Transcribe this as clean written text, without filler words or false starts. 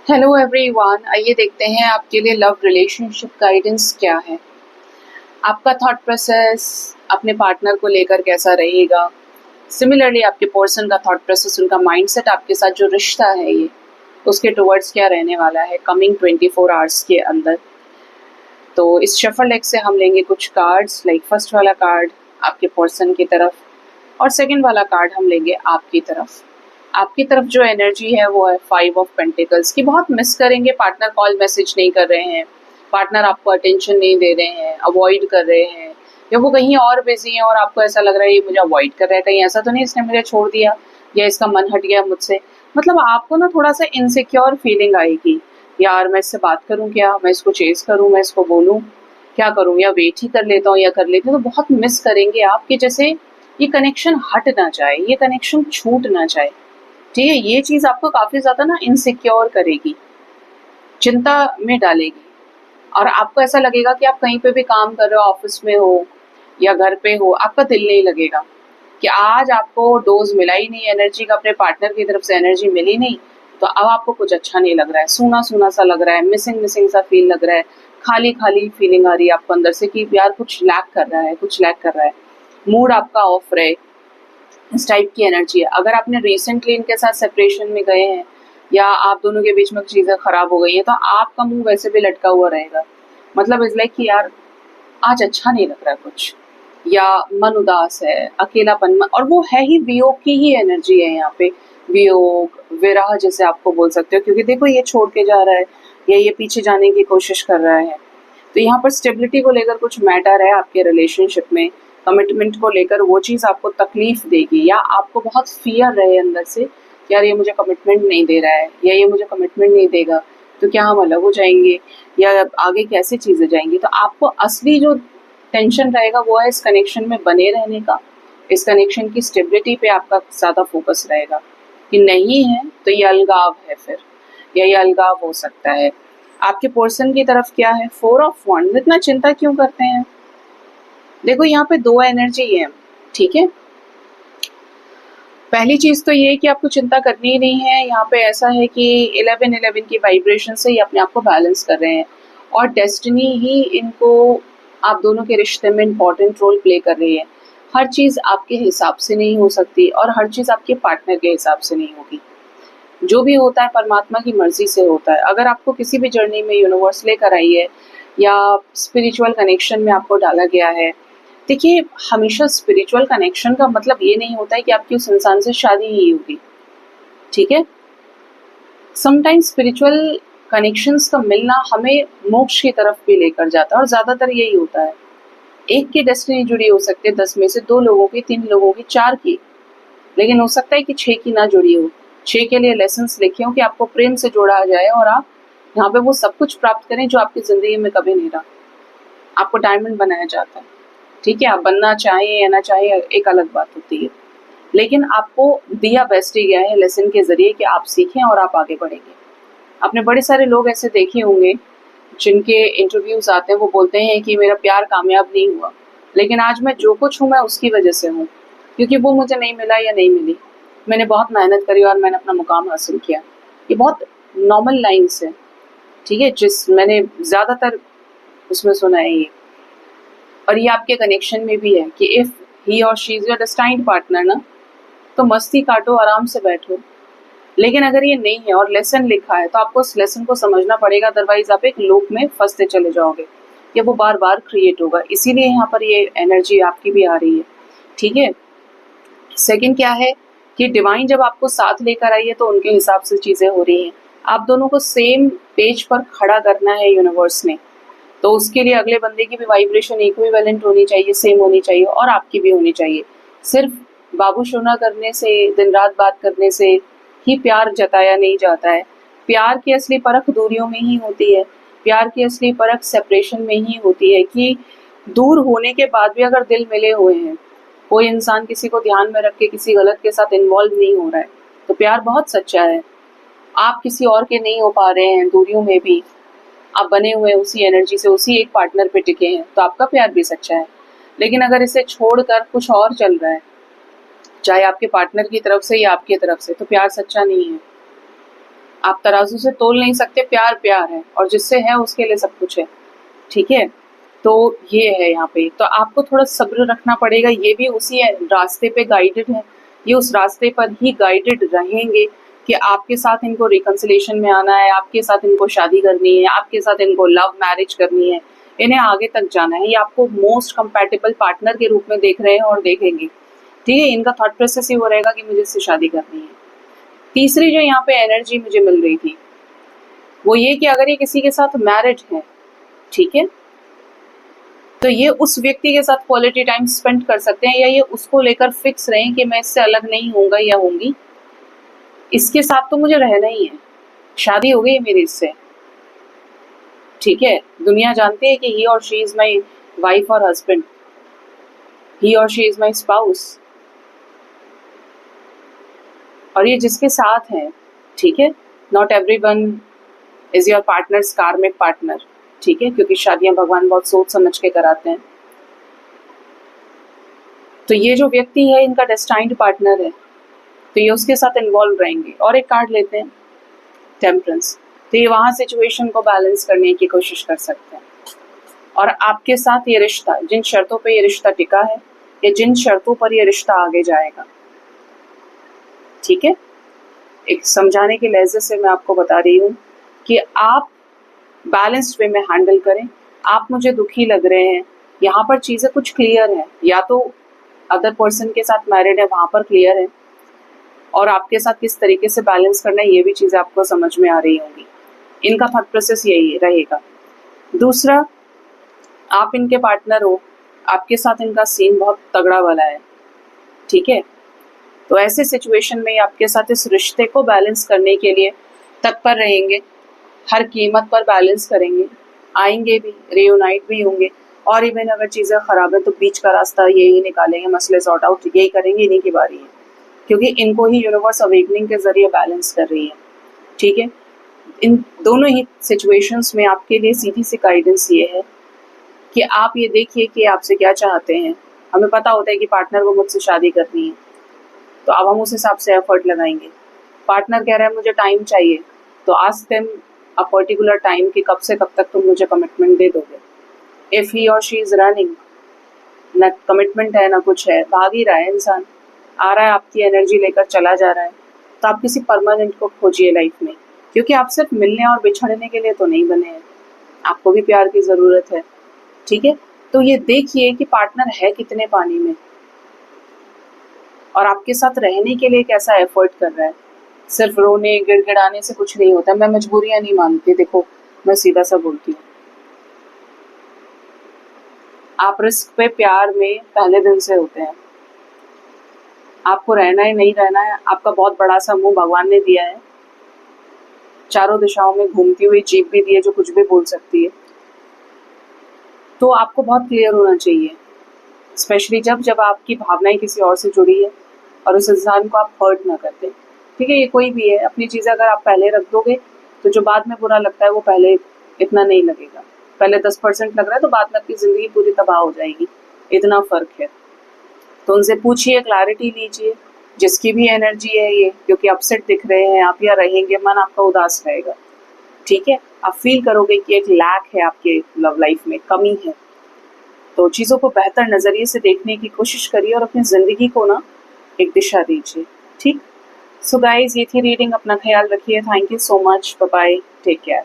Hello everyone, आइए देखते हैं आपके लिए लव रिलेशनशिप गाइडेंस क्या है। आपका थॉट प्रोसेस अपने पार्टनर को लेकर कैसा रहेगा। सिमिलरली आपके पर्सन का थॉट प्रोसेस, उनका माइंडसेट आपके साथ जो रिश्ता है ये उसके टुवर्ड्स क्या रहने वाला है कमिंग 24 आवर्स के अंदर। तो इस शफल डेक से हम लेंगे कुछ कार्ड्स, लाइक फर्स्ट वाला कार्ड आपके पर्सन की तरफ और सेकंड वाला कार्ड हम लेंगे आपकी तरफ। आपकी तरफ जो एनर्जी है वो है 5 ऑफ पेंटिकल्स की। बहुत मिस करेंगे, पार्टनर कॉल मैसेज नहीं कर रहे हैं, पार्टनर आपको अटेंशन नहीं दे रहे हैं, अवॉइड कर रहे हैं, या वो कहीं और बिजी हैं और आपको ऐसा लग रहा है ये मुझे अवॉइड कर रहा है, कहीं ऐसा तो नहीं इसने मुझे छोड़ दिया या इसका मन हट गया मुझसे। मतलब आपको ना थोड़ा सा इनसिक्योर फीलिंग आएगी, यार मैं इससे बात करूं क्या, मैं इसको चेस करूं, मैं इसको बोलूं क्या करूं, या वेट ही कर लेता हूँ या कर लेती हूँ। तो बहुत मिस करेंगे आप कि जैसे ये कनेक्शन हट ना जाए, ये कनेक्शन छूट ना जाए। ठीक है, ये चीज आपको काफी ज्यादा ना इनसिक्योर करेगी, चिंता में डालेगी, और आपको ऐसा लगेगा कि आप कहीं पे भी काम कर रहे हो, ऑफिस में हो या घर पे हो, आपका दिल नहीं लगेगा कि आज आपको डोज मिला ही नहीं एनर्जी का, अपने पार्टनर की तरफ से एनर्जी मिली नहीं, तो अब आपको कुछ अच्छा नहीं लग रहा है, सूना सूना सा लग रहा है, मिसिंग मिसिंग सा फील लग रहा है, खाली खाली फीलिंग आ रही है आपको अंदर से कि यार कुछ लैक कर रहा है, कुछ लैक कर रहा है, मूड आपका ऑफ रहे, इस टाइप की एनर्जी है। अगर आपने रिसेंटली इनके साथ सेपरेशन में गए हैं या आप दोनों के बीच में चीजें खराब हो गई है, तो आपका मुंह वैसे भी लटका हुआ रहेगा। मतलब इज लाइक कि यार आज अच्छा नहीं लग रहा है कुछ, या मन उदास है, अकेलापन, और वो है ही वियोग की ही एनर्जी है यहाँ पे। वियोग, विरह जैसे आपको बोल सकते हो, क्योंकि देखो ये छोड़ के जा रहा है या ये पीछे जाने की कोशिश कर रहा है। तो यहाँ पर स्टेबिलिटी को लेकर कुछ मैटर है आपके रिलेशनशिप में, कमिटमेंट को लेकर वो चीज़ आपको तकलीफ देगी, या आपको बहुत फियर रहे अंदर से कि यार ये मुझे कमिटमेंट नहीं दे रहा है या ये मुझे कमिटमेंट नहीं देगा, तो क्या हम अलग हो जाएंगे या आगे कैसे चीज़ें जाएंगी। तो आपको असली जो टेंशन रहेगा वो है इस कनेक्शन में बने रहने का, इस कनेक्शन की स्टेबिलिटी पे आपका ज़्यादा फोकस रहेगा। कि नहीं है तो ये अलगाव है फिर, या ये अलगाव हो सकता है। आपके पर्सन की तरफ क्या है, 4 ऑफ वंड। इतना चिंता क्यों करते हैं। देखो यहाँ पे दो एनर्जी है, ठीक है। पहली चीज तो ये है कि आपको चिंता करनी ही नहीं है। यहाँ पे ऐसा है कि 11-11 की वाइब्रेशन से ये अपने आप को बैलेंस कर रहे हैं, और डेस्टिनी ही इनको आप दोनों के रिश्ते में इम्पोर्टेंट रोल प्ले कर रही है। हर चीज आपके हिसाब से नहीं हो सकती और हर चीज आपके पार्टनर के हिसाब से नहीं होगी। जो भी होता है परमात्मा की मर्जी से होता है। अगर आपको किसी भी जर्नी में यूनिवर्स लेकर आई है या स्पिरिचुअल कनेक्शन में आपको डाला गया है, देखिए हमेशा स्पिरिचुअल कनेक्शन का मतलब ये नहीं होता है कि आपकी उस इंसान से शादी ही होगी, ठीक है। समटाइम्स स्पिरिचुअल कनेक्शंस का मिलना हमें मोक्ष की तरफ भी लेकर जाता है, और ज्यादातर यही होता है। एक की डेस्टिनी जुड़ी हो सकती है 10 में से, 2 लोगों की, 3 लोगों की, 4 की, लेकिन हो सकता है कि 6 की ना जुड़ी हो। 6 के लिए लेसन्स लिखे हो कि आपको प्रेम से जोड़ा जाए और आप यहाँ पे वो सब कुछ प्राप्त करें जो आपकी जिंदगी में कभी नहीं रहा। आपको डायमंड बनाया जाता है, ठीक है। आप बनना चाहें या ना चाहें एक अलग बात होती है, लेकिन आपको दिया बेस्ट ही गया है लेसन के जरिए कि आप सीखें और आप आगे बढ़ेंगे। आपने बड़े सारे लोग ऐसे देखे होंगे जिनके इंटरव्यूज आते हैं, वो बोलते हैं कि मेरा प्यार कामयाब नहीं हुआ, लेकिन आज मैं जो कुछ हूँ मैं उसकी वजह से हूँ, क्योंकि वो मुझे नहीं मिला या नहीं मिली, मैंने बहुत मेहनत करी और मैंने अपना मुकाम हासिल किया। ये बहुत नॉर्मल लाइन्स है, ठीक है, जिस मैंने ज्यादातर उसमें सुना है ये। और ये आपके कनेक्शन में भी है कि इफ ही और she is your destined partner ना, तो मस्ती काटो, आराम से बैठो। लेकिन अगर ये नहीं है और लेसन लिखा है तो आपको उस लेसन को समझना पड़ेगा, अदरवाइज आप एक लूप में फंसते चले जाओगे या वो बार बार क्रिएट होगा। इसीलिए यहाँ पर ये एनर्जी आपकी भी आ रही है, ठीक है। सेकंड क्या है कि डिवाइन जब आपको साथ लेकर आई है तो उनके हिसाब से चीजें हो रही हैं। आप दोनों को सेम पेज पर खड़ा करना है यूनिवर्स ने, तो उसके लिए अगले बंदे की भी वाइब्रेशन इक्विवेलेंट होनी चाहिए, सेम होनी चाहिए, और आपकी भी होनी चाहिए। सिर्फ बाबू सोना करने से, दिन रात बात करने से ही प्यार जताया नहीं जाता है। प्यार की असली परख दूरियों में ही होती है। प्यार की असली परख सेपरेशन में ही होती है, कि दूर होने के बाद भी अगर दिल मिले हुए हैं, कोई इंसान किसी को ध्यान में रख के किसी गलत के साथ इन्वॉल्व नहीं हो रहा है, तो प्यार बहुत सच्चा है। आप किसी और के नहीं हो पा रहे हैं दूरियों में भी, आप बने हुए उसी एनर्जी से, उसी एक पार्टनर पे टिके हैं, तो आपका प्यार भी सच्चा है। लेकिन अगर इसे छोड़कर कुछ और चल रहा है, चाहे आपके पार्टनर की तरफ से या आपकी तरफ से, तो प्यार सच्चा नहीं है। आप तराजू से तोल नहीं सकते, प्यार प्यार है और जिससे है उसके लिए सब कुछ है, ठीक है। तो ये है यहाँ पे, तो आपको थोड़ा सब्र रखना पड़ेगा। ये भी उसी रास्ते पे गाइडेड है, ये उस रास्ते पर ही गाइडेड रहेंगे कि आपके साथ इनको रिकंसिलेशन में आना है, आपके साथ इनको शादी करनी है, आपके साथ इनको लव मैरिज करनी है, इन्हें आगे तक जाना है। ये आपको मोस्ट कंपैटिबल पार्टनर के रूप में देख रहे हैं और देखेंगे, ठीक है। इनका थॉट प्रोसेस ही वो रहेगा कि मुझे इससे शादी करनी है। तीसरी जो यहाँ पे एनर्जी मुझे मिल रही थी वो ये कि अगर ये किसी के साथ मैरिड है, ठीक है, तो ये उस व्यक्ति के साथ क्वालिटी टाइम स्पेंड कर सकते हैं, या ये उसको लेकर फिक्स रहें कि मैं इससे अलग नहीं होऊंगा या होंगी, इसके साथ तो मुझे रहना ही है, शादी हो गई मेरी इससे, ठीक है। दुनिया जानती है कि ही और शी इज माई वाइफ और हस्बैंड, ही और शी इज माई स्पाउस, और ये जिसके साथ है, ठीक है, not everyone is your partners कार्मिक पार्टनर, ठीक है, क्योंकि शादियां भगवान बहुत सोच समझ के कराते हैं। तो ये जो व्यक्ति है इनका डेस्टाइन्ड पार्टनर है, तो ये उसके साथ इन्वॉल्व रहेंगे। और एक कार्ड लेते हैं टेम्परेंस, तो ये वहां सिचुएशन को बैलेंस करने की कोशिश कर सकते हैं। और आपके साथ ये रिश्ता, जिन शर्तों पे ये रिश्ता टिका है या जिन शर्तों पर ये रिश्ता आगे जाएगा, ठीक है। एक समझाने के लहजे से मैं आपको बता रही हूँ कि आप बैलेंस्ड वे में हैंडल करें। आप मुझे दुखी लग रहे हैं, यहाँ पर चीज़ें कुछ क्लियर है, या तो अदर पर्सन के साथ मैरिड है वहाँ पर क्लियर है, और आपके साथ किस तरीके से बैलेंस करना है ये भी चीज़ें आपको समझ में आ रही होंगी। इनका थॉट प्रोसेस यही रहेगा। दूसरा, आप इनके पार्टनर हो, आपके साथ इनका सीन बहुत तगड़ा वाला है, ठीक है। तो ऐसे सिचुएशन में आपके साथ इस रिश्ते को बैलेंस करने के लिए तत्पर रहेंगे, हर कीमत पर बैलेंस करेंगे, आएंगे भी, रियूनाइट भी होंगे, और इवन अगर चीज़ें ख़राब है तो बीच का रास्ता यही निकालेंगे, मसले सॉर्ट आउट यही करेंगे, इन्हीं की बारी है, क्योंकि इनको ही यूनिवर्स अवेकनिंग के जरिए बैलेंस कर रही है, ठीक है। इन दोनों ही सिचुएशंस में आपके लिए सीधी सी गाइडेंस ये है कि आप ये देखिए कि आपसे क्या चाहते हैं। हमें पता होता है कि पार्टनर को मुझसे शादी करनी है, तो अब हम उस हिसाब से एफर्ट लगाएंगे। पार्टनर कह रहा है मुझे टाइम चाहिए, तो ask them a particular time कि कब से कब तक तुम मुझे कमिटमेंट दे दोगे। इफ़ ही और शी इज़ रनिंग, न कमिटमेंट है ना कुछ है, भाग ही रहा है इंसान, आ रहा है आपकी एनर्जी लेकर चला जा रहा है, तो आप किसी परमानेंट को खोजिए लाइफ में, क्योंकि आप सिर्फ मिलने और बिछड़ने के लिए तो नहीं बने हैं, आपको भी प्यार की ज़रूरत है, ठीक है। तो ये देखिए कि पार्टनर है कितने पानी में और आपके साथ रहने के लिए कैसा एफर्ट कर रहा है। सिर्फ रोने गिड़गिड़ाने से कुछ नहीं होता। मैं मजबूरियां नहीं मानती, देखो मैं सीधा सा बोलती हूँ। आप रिस्क पे प्यार में पहले दिन से होते हैं, आपको रहना है नहीं रहना है, आपका बहुत बड़ा सा मुंह भगवान ने दिया है, चारों दिशाओं में घूमती हुई जीभ भी दी है जो कुछ भी बोल सकती है। तो आपको बहुत क्लियर होना चाहिए, स्पेशली जब आपकी भावनाएं किसी और से जुड़ी है और उस इंसान को आप हर्ट ना कर दें, ठीक है। ये कोई भी है, अपनी चीज़ें अगर आप पहले रख दोगे तो जो बाद में बुरा लगता है वो पहले इतना नहीं लगेगा। पहले 10% लग रहा है तो बाद में आपकी ज़िंदगी पूरी तबाह हो जाएगी, इतना फ़र्क है। तो उनसे पूछिए, क्लैरिटी लीजिए, जिसकी भी एनर्जी है ये, क्योंकि अपसेट दिख रहे हैं आप या रहेंगे, मन आपका उदास रहेगा, ठीक है। आप फील करोगे कि एक लैक है आपके लव लाइफ में, कमी है। तो चीज़ों को बेहतर नज़रिए से देखने की कोशिश करिए और अपनी ज़िंदगी को ना एक दिशा दीजिए, ठीक। सो गाइज, ये थी रीडिंग। अपना ख्याल रखिए। Thank you so much. Bye bye, take care.